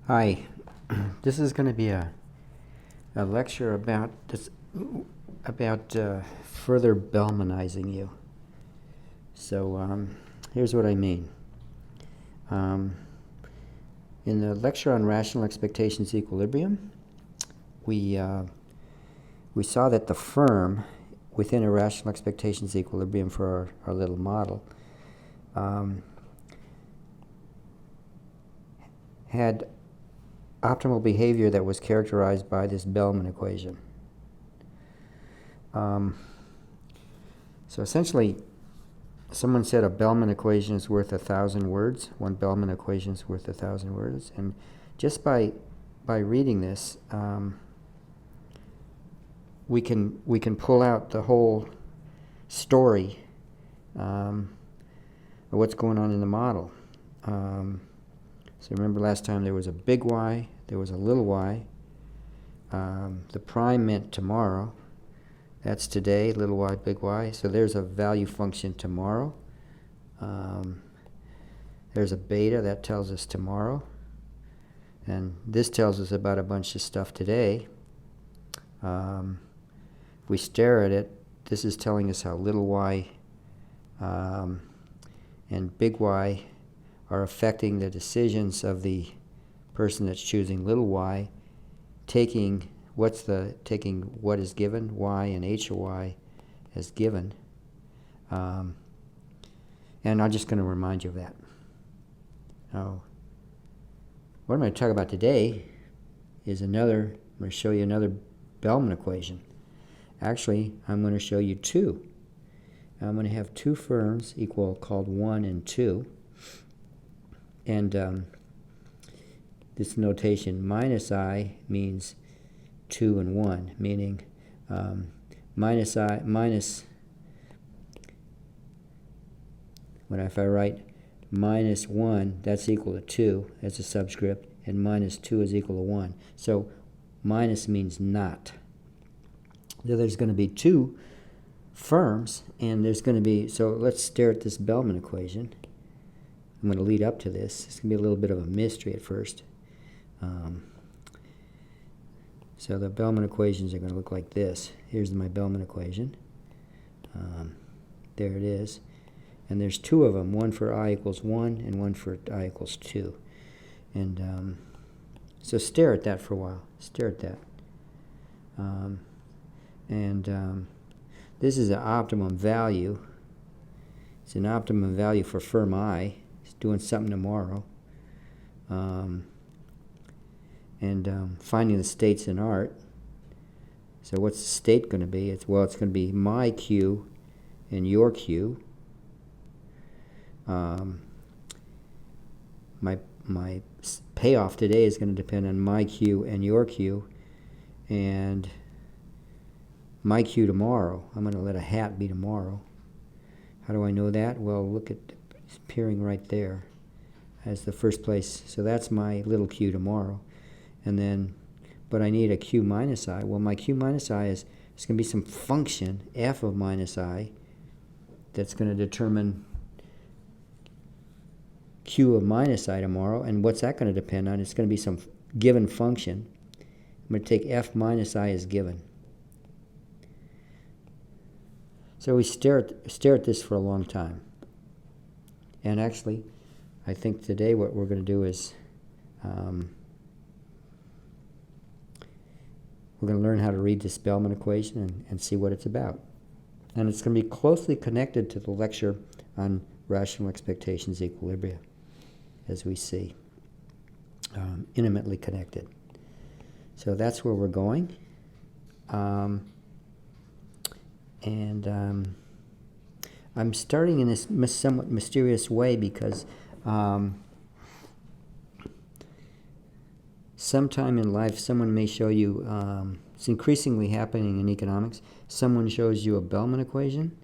Hi, this is going to be a lecture about further Bellmanizing you. So here's what I mean. In the lecture on rational expectations equilibrium, we saw that the firm within a rational expectations equilibrium for our little model had optimal behavior that was characterized by this Bellman equation. So essentially, someone said a Bellman equation is worth 1,000 words. One Bellman equation is worth 1,000 words. And just by reading this, we can pull out the whole story of what's going on in the model. So remember last time there was a big Y, there was a little y. The prime meant tomorrow. That's today, little y, big Y. So there's a value function tomorrow. There's a beta, that tells us tomorrow. And this tells us about a bunch of stuff today. If we stare at it, this is telling us how little y and big Y are affecting the decisions of the person that's choosing little y, taking what is given, y and h of y, as given. And I'm just going to remind you of that. Now, what I'm going to talk about today is I'm going to show you another Bellman equation. Actually, I'm going to show you two. I'm going to have two firms called 1 and 2. And this notation, minus I, means 2 and 1, meaning if I write minus 1, that's equal to 2 as a subscript, and minus 2 is equal to 1. So minus means not. So there's going to be two firms, and there's going to be, so let's stare at this Bellman equation. I'm going to lead up to this. It's going to be a little bit of a mystery at first. So the Bellman equations are going to look like this. Here's my Bellman equation. There it is. And there's two of them, one for I equals 1 and one for I equals 2. And so stare at that for a while. Stare at that. This is an optimum value. It's an optimum value for firm I. It's doing something tomorrow. Finding the states in art. So what's the state going to be? It's going to be my Q and your Q. My payoff today is going to depend on my Q and your Q, and my Q tomorrow. I'm going to let a hat be tomorrow. How do I know that? Well, look at it's appearing right there as the first place. So that's my little Q tomorrow. And then, but I need a Q minus I. Well, my Q minus I is going to be some function, f of minus I, that's going to determine Q of minus I tomorrow. And what's that going to depend on? It's going to be some given function. I'm going to take f minus I as given. So we stare at this for a long time. And actually, I think today what we're going to do is we're going to learn how to read this Bellman equation and see what it's about. And it's going to be closely connected to the lecture on rational expectations equilibria, as we see. Intimately connected. So that's where we're going. I'm starting in this somewhat mysterious way because sometime in life someone may show you, it's increasingly happening in economics, someone shows you a Bellman equation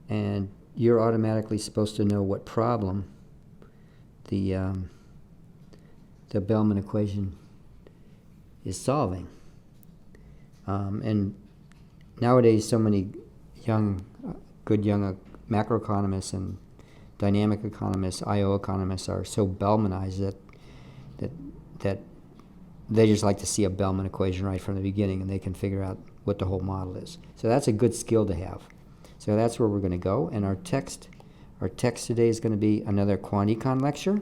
and you're automatically supposed to know what problem the Bellman equation is solving. And nowadays so many good young macroeconomists and dynamic economists, IO economists, are so Bellmanized that that they just like to see a Bellman equation right from the beginning, and they can figure out what the whole model is. So that's a good skill to have. So that's where we're going to go. And our text today is going to be another quantecon lecture.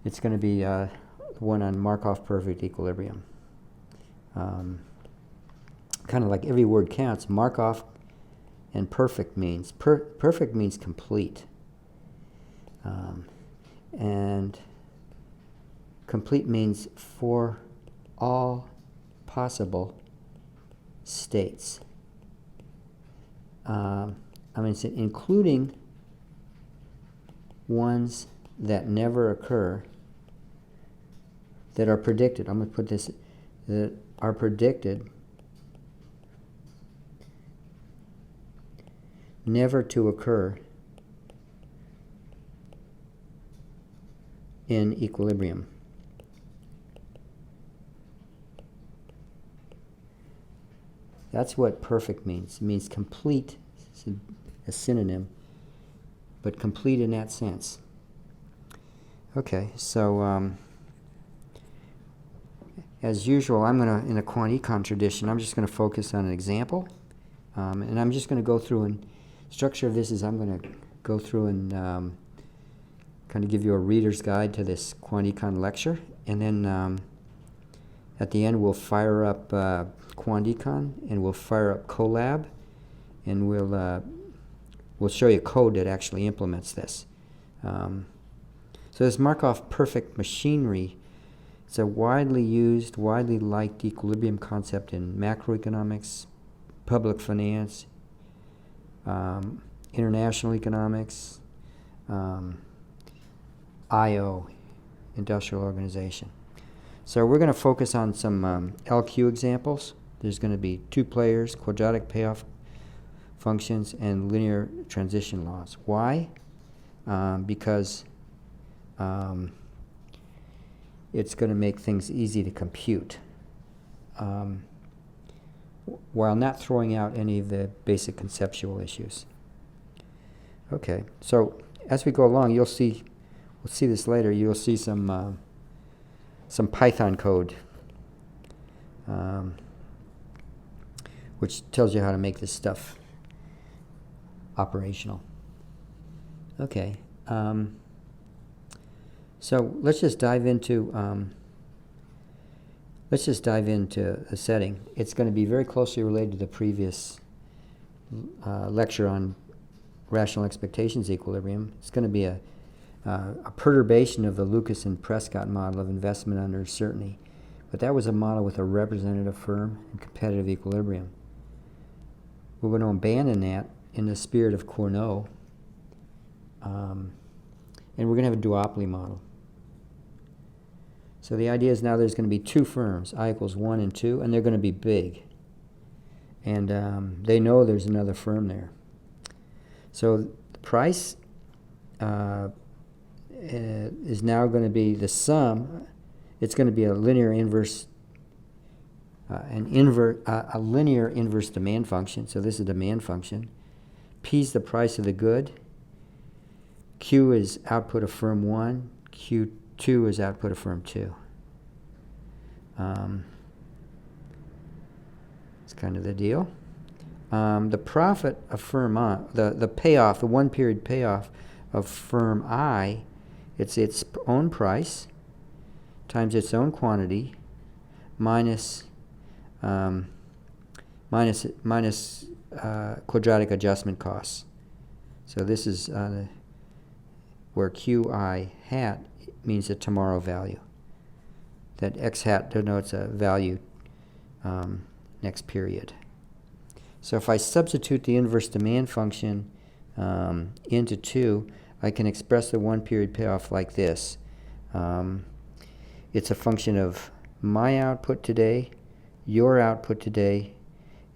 It's going to be one on Markov perfect equilibrium. Kind of like every word counts. Markov and perfect means perfect means complete, and complete means for all possible states. I mean, it's including ones that never occur, that are predicted. I'm going to put this, that are predicted never to occur in equilibrium. That's what perfect means. It means complete. It's a synonym, but complete in that sense. Okay, so as usual, I'm going to, in a quantecon tradition, I'm just going to focus on an example, and I'm just going to go through, and structure of this is I'm going to go through and kind of give you a reader's guide to this quantecon lecture, and then at the end we'll fire up quantecon, and we'll fire up colab, and we'll show you code that actually implements this. So this Markov perfect machinery, it's a widely used, widely liked equilibrium concept in macroeconomics, public finance, international economics, IO, industrial organization. So we're going to focus on some LQ examples. There's going to be two players, quadratic payoff functions, and linear transition laws. Why? Because it's going to make things easy to compute, while not throwing out any of the basic conceptual issues. Okay, so as we go along, you'll see, we'll see this later, you'll see some Python code, which tells you how to make this stuff operational. Okay, so let's just dive into a setting. It's going to be very closely related to the previous lecture on rational expectations equilibrium. It's going to be a perturbation of the Lucas and Prescott model of investment under certainty, but that was a model with a representative firm and competitive equilibrium. We're going to abandon that in the spirit of Cournot, and we're going to have a duopoly model. So the idea is now there's going to be two firms, I equals 1 and 2, and they're going to be big. And they know there's another firm there. So the price is now going to be the sum. It's going to be a linear inverse, a linear inverse demand function. So this is a demand function. P is the price of the good. Q is output of firm 1. Q2 is output of firm 2. It's kind of the deal. The profit of firm I, the payoff, the 1 period payoff of firm I, it's its own price times its own quantity minus quadratic adjustment costs. So this is where QI hat means a tomorrow value. That X hat denotes a value next period. So if I substitute the inverse demand function into 2, I can express the 1 period payoff like this. It's a function of my output today, your output today,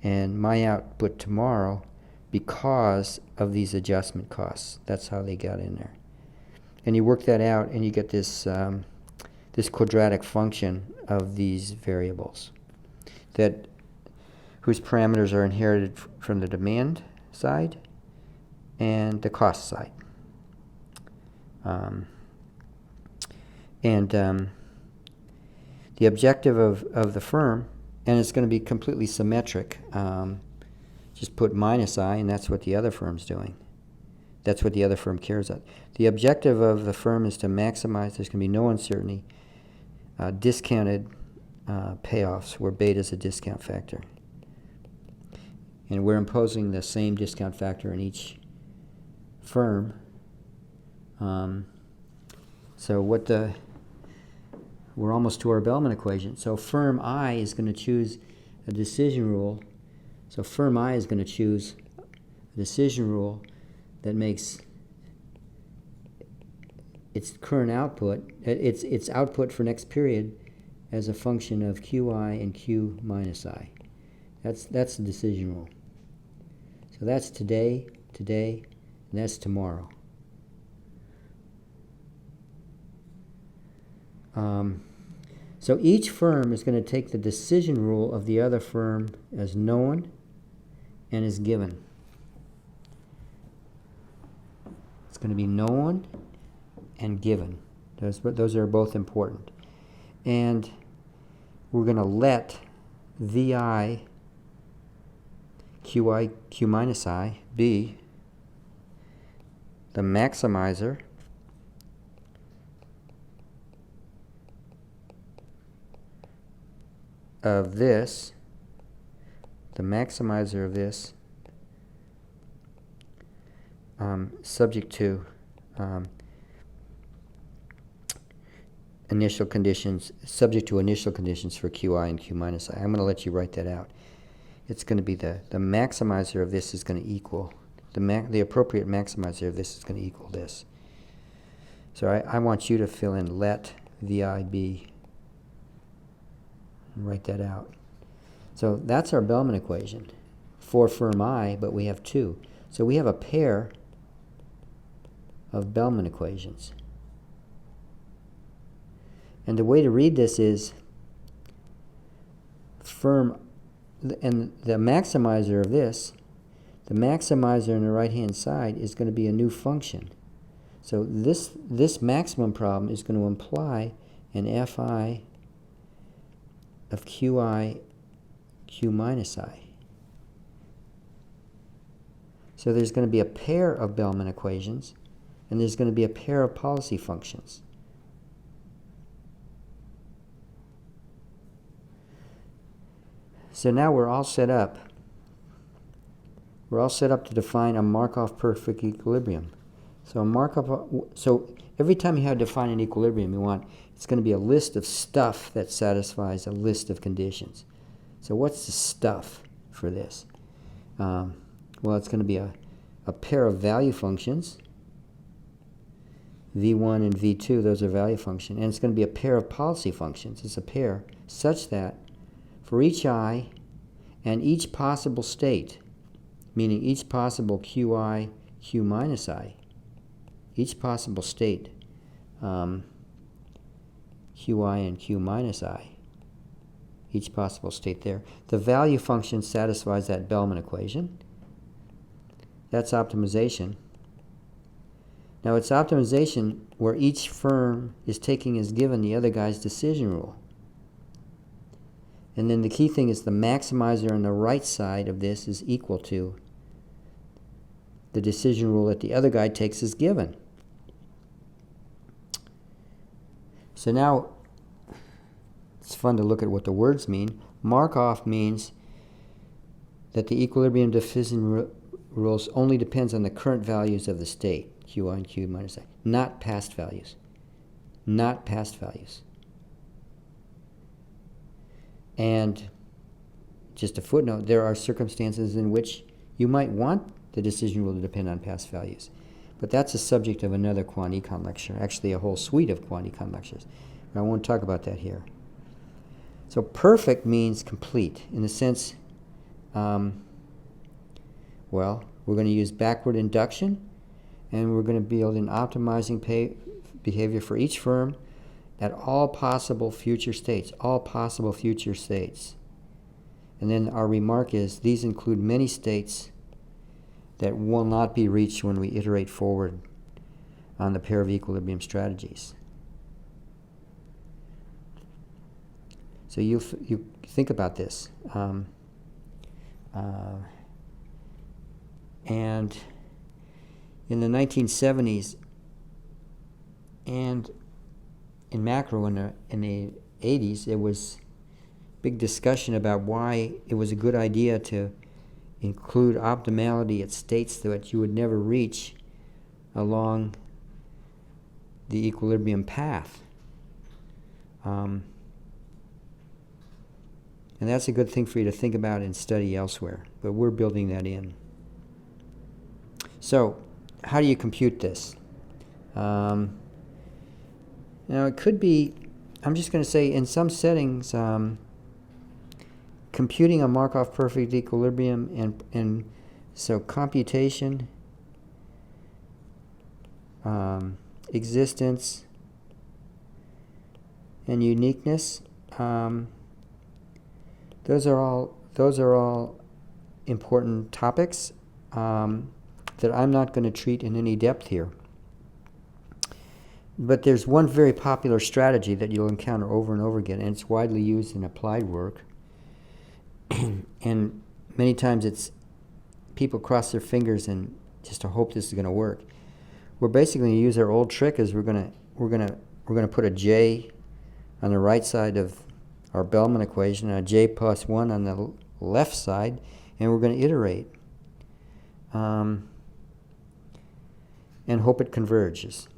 and my output tomorrow because of these adjustment costs. That's how they got in there. And you work that out and you get this this quadratic function of these variables whose parameters are inherited from the demand side and the cost side. And the objective of the firm, and it's going to be completely symmetric. Just put minus I, and that's what the other firm's doing. That's what the other firm cares about. The objective of the firm is to maximize, there's going to be no uncertainty, discounted payoffs where beta is a discount factor. And we're imposing the same discount factor in each firm. So we're almost to our Bellman equation. So firm I is going to choose a decision rule. So firm I is going to choose a decision rule that makes its current output, its output for next period as a function of Qi and Q minus I. That's the decision rule. So that's today, and that's tomorrow. So each firm is going to take the decision rule of the other firm as known and as given. It's going to be known and given. Those are both important. And we're going to let VI, QI, Q minus I be the maximizer of this, subject to initial conditions, subject to initial conditions for Qi and Q minus I. I'm going to let you write that out. It's going to be the maximizer of this is going to equal, the appropriate maximizer of this is going to equal this. So I want you to fill in let VI be, and write that out. So that's our Bellman equation for firm I, but we have two. So we have a pair of Bellman equations. And the way to read this is firm, and the maximizer of this, the maximizer on the right-hand side is going to be a new function. So this maximum problem is going to imply an Fi of Qi, Q minus I. So there's going to be a pair of Bellman equations, and there's going to be a pair of policy functions. So now we're all set up. We're all set up to define a Markov perfect equilibrium. So every time you have to define an equilibrium, it's going to be a list of stuff that satisfies a list of conditions. So what's the stuff for this? Well, it's going to be a pair of value functions, V1 and V2, those are value functions, and it's going to be a pair of policy functions. It's a pair such that for each I and each possible state, meaning each possible Qi, Q minus I, each possible state, Qi and Q minus I, each possible state there, the value function satisfies that Bellman equation. That's optimization. Now it's optimization where each firm is taking as given the other guy's decision rule. And then the key thing is the maximizer on the right side of this is equal to the decision rule that the other guy takes as given. So now it's fun to look at what the words mean. Markov means that the equilibrium decision rules only depends on the current values of the state, Qi and Q minus I, not past values. Not past values. And just a footnote, there are circumstances in which you might want the decision rule to depend on past values. But that's the subject of another quantecon lecture, actually a whole suite of quantecon lectures. But I won't talk about that here. So perfect means complete in the sense, well, we're going to use backward induction, and we're going to build an optimizing behavior for each firm at all possible future states, all possible future states. And then our remark is these include many states that will not be reached when we iterate forward on the pair of equilibrium strategies. So you think about this. And in the 1970s and in macro in the 80s, there was big discussion about why it was a good idea to include optimality at states that you would never reach along the equilibrium path. And that's a good thing for you to think about and study elsewhere, but we're building that in. So, how do you compute this? Now, it could be, I'm just going to say, in some settings, computing a Markov perfect equilibrium and so computation, existence, and uniqueness, those are all important topics that I'm not going to treat in any depth here. But there's one very popular strategy that you'll encounter over and over again, and it's widely used in applied work. And many times it's people cross their fingers and just to hope this is going to work. We're basically going to use our old trick is we're going to put a j on the right side of our Bellman equation and a j plus 1 on the left side, and we're going to iterate and hope it converges.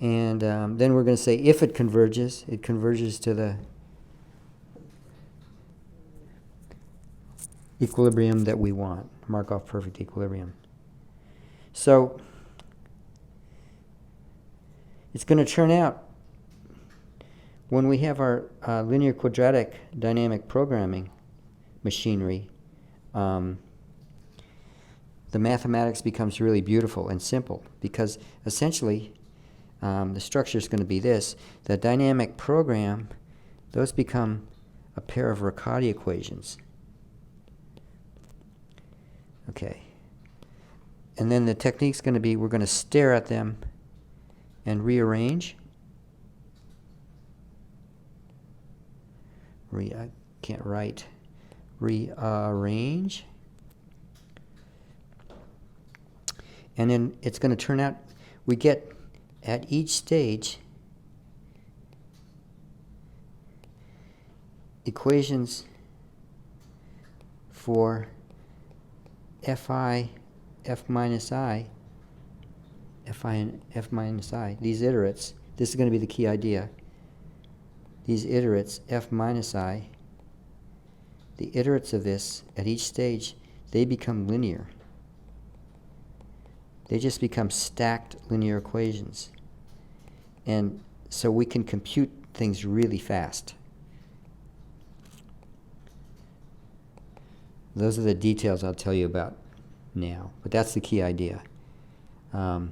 And then we're going to say if it converges to the equilibrium that we want, Markov perfect equilibrium. So it's going to turn out, when we have our linear quadratic dynamic programming machinery, the mathematics becomes really beautiful and simple, because essentially the structure is going to be this. The dynamic program, those become a pair of Riccati equations. Okay. And then the technique's going to be, we're going to stare at them and rearrange. I can't write. Rearrange. And then it's going to turn out, we get at each stage equations for fi, f minus I, fi and f minus I, these iterates. This is going to be the key idea. These iterates, f minus I, the iterates of this at each stage, they become linear. They just become stacked linear equations. And so we can compute things really fast. Those are the details I'll tell you about now, but that's the key idea. What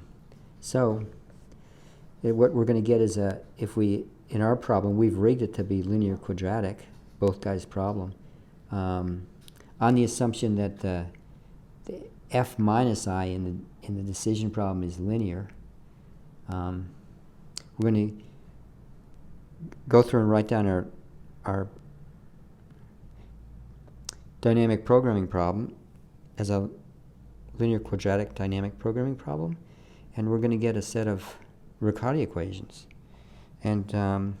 we're going to get is in our problem, we've rigged it to be linear quadratic, both guys' problem, on the assumption that the f minus I in the decision problem is linear. We're going to go through and write down our dynamic programming problem as a linear quadratic dynamic programming problem, and we're going to get a set of Riccati equations. And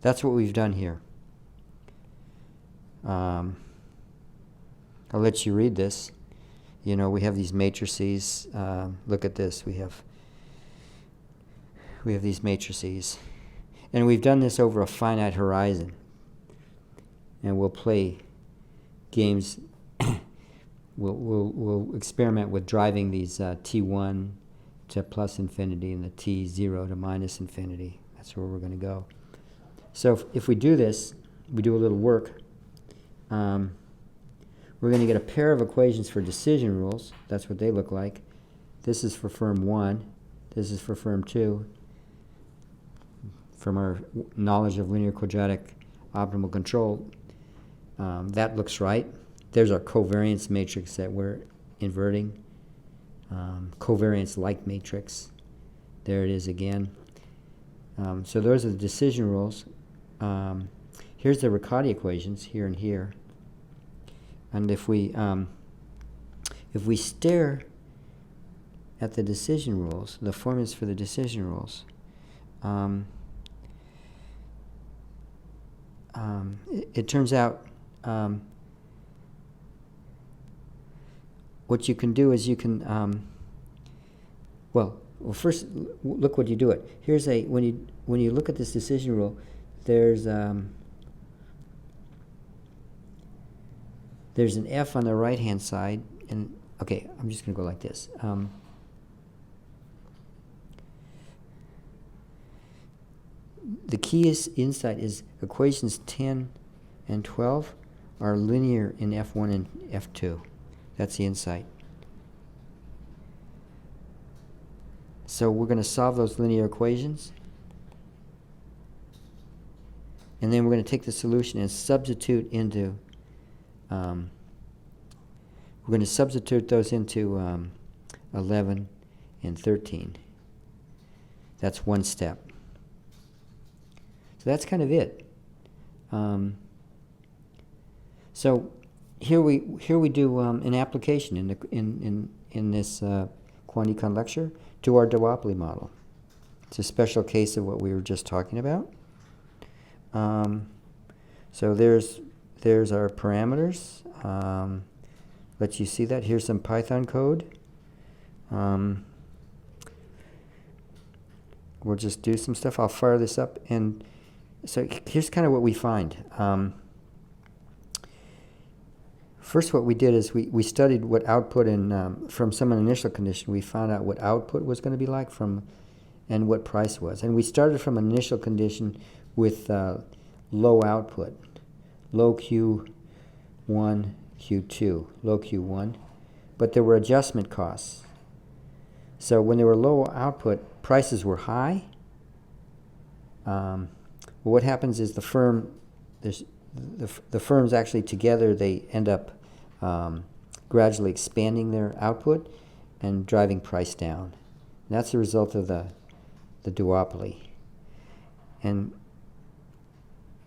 that's what we've done here. I'll let you read this. You know, we have these matrices. Look at this. We have these matrices. And we've done this over a finite horizon. And we'll play games. We'll experiment with driving these T1 to plus infinity and the T0 to minus infinity. That's where we're going to go. So if we do this, we do a little work. We're going to get a pair of equations for decision rules. That's what they look like. This is for firm 1. This is for firm 2. From our knowledge of linear quadratic optimal control, that looks right. There's our covariance matrix that we're inverting. Covariance-like matrix. There it is again. So those are the decision rules. Here's the Riccati equations, here and here. And if we stare at the decision rules, the formulas for the decision rules, it turns out what you can do is you can well, first look what you do it. Here's a when you look at this decision rule, there's an F on the right hand side, and okay, I'm just going to go like this. The key insight is equations 10 and 12 are linear in F1 and F2. That's the insight. So we're going to solve those linear equations, and then we're going to take the solution and substitute into we're going to substitute those into 11 and 13. That's one step. So that's kind of it. So here we do an application in this quantecon lecture to our duopoly model. It's a special case of what we were just talking about. So there's our parameters. Let you see that. Here's some Python code. We'll just do some stuff. I'll fire this up, and so here's kind of what we find. First, what we did is we studied what output from some initial condition. We found out what output was going to be like and what price was. And we started from an initial condition with low output, low Q1, Q2, low Q1, but there were adjustment costs. So when there were low output, prices were high. What happens is the firms actually together, they end up gradually expanding their output and driving price down. And that's the result of the duopoly. And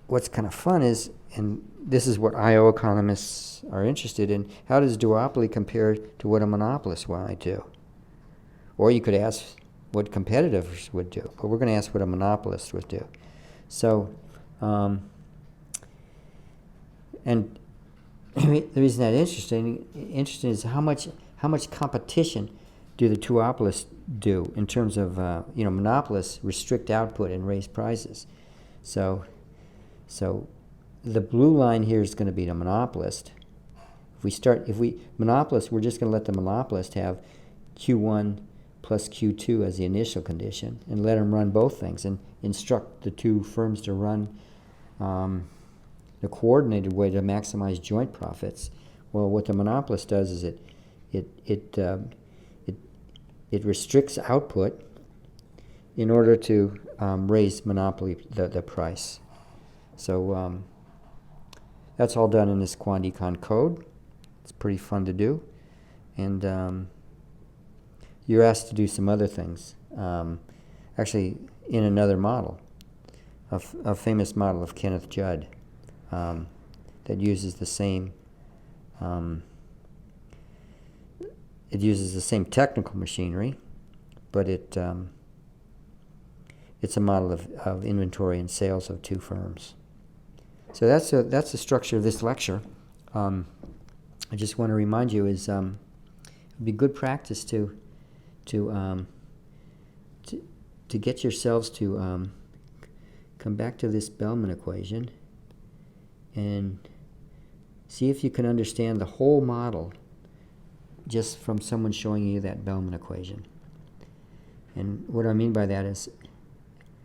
what's kind of fun is, and this is what I/O economists are interested in, how does duopoly compare to what a monopolist might do? Or you could ask what competitors would do, but we're going to ask what a monopolist would do. So, and the reason that interesting is how much competition do the duopolists do in terms of monopolists restrict output and raise prices. So the blue line here is going to be the monopolist. Monopolist, we're just going to let the monopolist have Q1 plus Q2 as the initial condition and let them run both things and instruct the two firms to run the coordinated way to maximize joint profits. Well, what the monopolist does is it restricts output in order to raise the price. So that's all done in this quantecon code. It's pretty fun to do, and you're asked to do some other things. Actually, in another model, a famous model of Kenneth Judd that uses the same. It uses the same technical machinery, but it's a model of inventory and sales of two firms. So that's the structure of this lecture. I just want to remind you it'd be good practice to get yourselves to come back to this Bellman equation and see if you can understand the whole model just from someone showing you that Bellman equation. And what I mean by that is,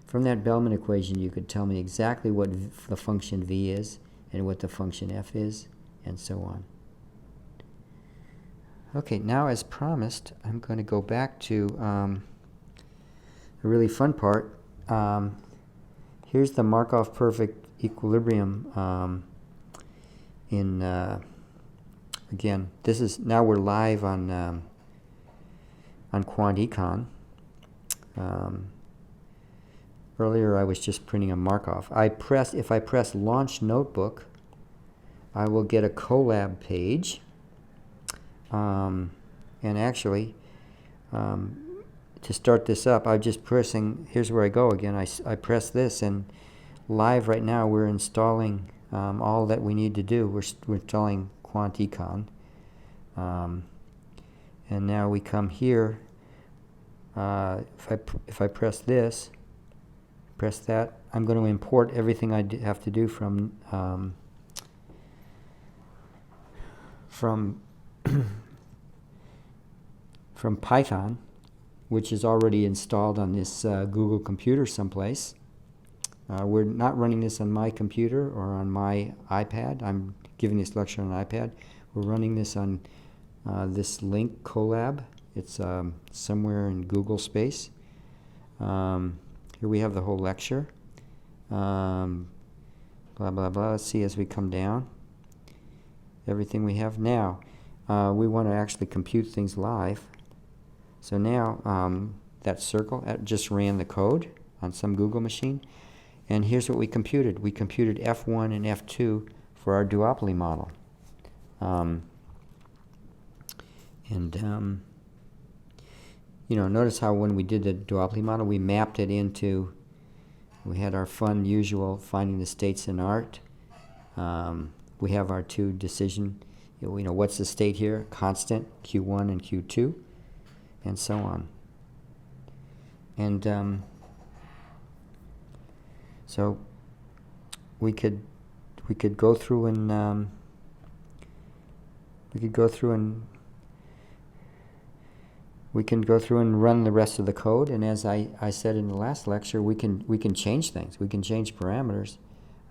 from that Bellman equation, you could tell me exactly what the function v is and what the function f is, and so on. Okay, now as promised, I'm going to go back to a really fun part. Here's the Markov perfect equilibrium again, this is, now we're live on quantecon. Earlier I was just printing a Markov. If I press Launch Notebook, I will get a Colab page. And actually, to start this up, I'm just pressing, here's where I go again. I press this, and live right now we're installing all that we need to do. We're installing quantecon. And now we come here. If I press this, press that, I'm going to import everything I have to do from Python, which is already installed on this Google computer someplace. We're not running this on my computer or on my iPad. I'm giving this lecture on an iPad. We're running this on this link, Colab. It's somewhere in Google space. Here we have the whole lecture. Blah, blah, blah. Let's see as we come down. Everything we have now. We want to actually compute things live. So now that circle just ran the code on some Google machine. And here's what we computed. We computed F1 and F2 for our duopoly model. You know, notice how when we did the duopoly model, we mapped it into, we had our fun usual finding the states in art. We have our two decision, you know, what's the state here? Constant, Q1 and Q2, and so on. And so we could go through and we can go through and run the rest of the code. And as I said in the last lecture, we can change things. We can change parameters.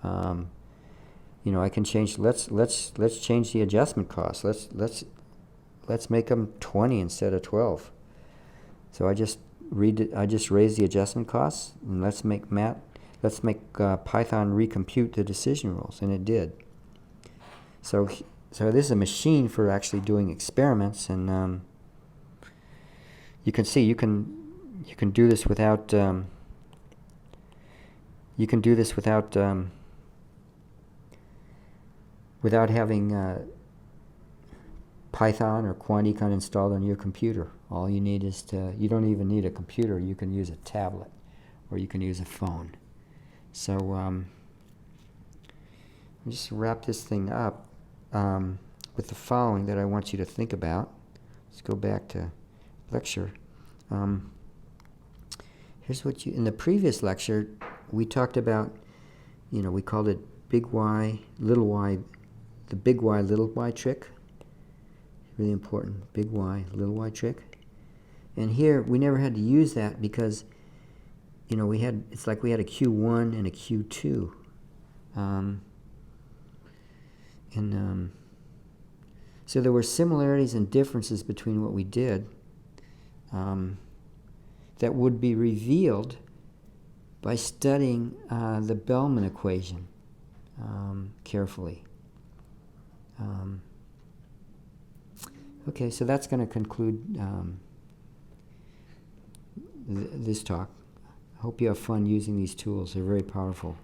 You know, I can change. Let's change the adjustment cost. Let's make them 20 instead of 12. So I just raise the adjustment costs, and let's make Python recompute the decision rules, and it did. So this is a machine for actually doing experiments, and you can see you can do this without without having Python or quantecon installed on your computer. All you need is you don't even need a computer. You can use a tablet, or you can use a phone. So I'll just wrap this thing up with the following that I want you to think about. Let's go back to lecture. Here's what in the previous lecture we talked about, you know, we called it big Y, little y, the big Y, little y trick. Really important, big Y, little y trick. And here we never had to use that because, you know, it's like we had a Q1 and a Q2. So there were similarities and differences between what we did that would be revealed by studying the Bellman equation carefully. Okay, so that's going to conclude this talk. I hope you have fun using these tools. They're very powerful.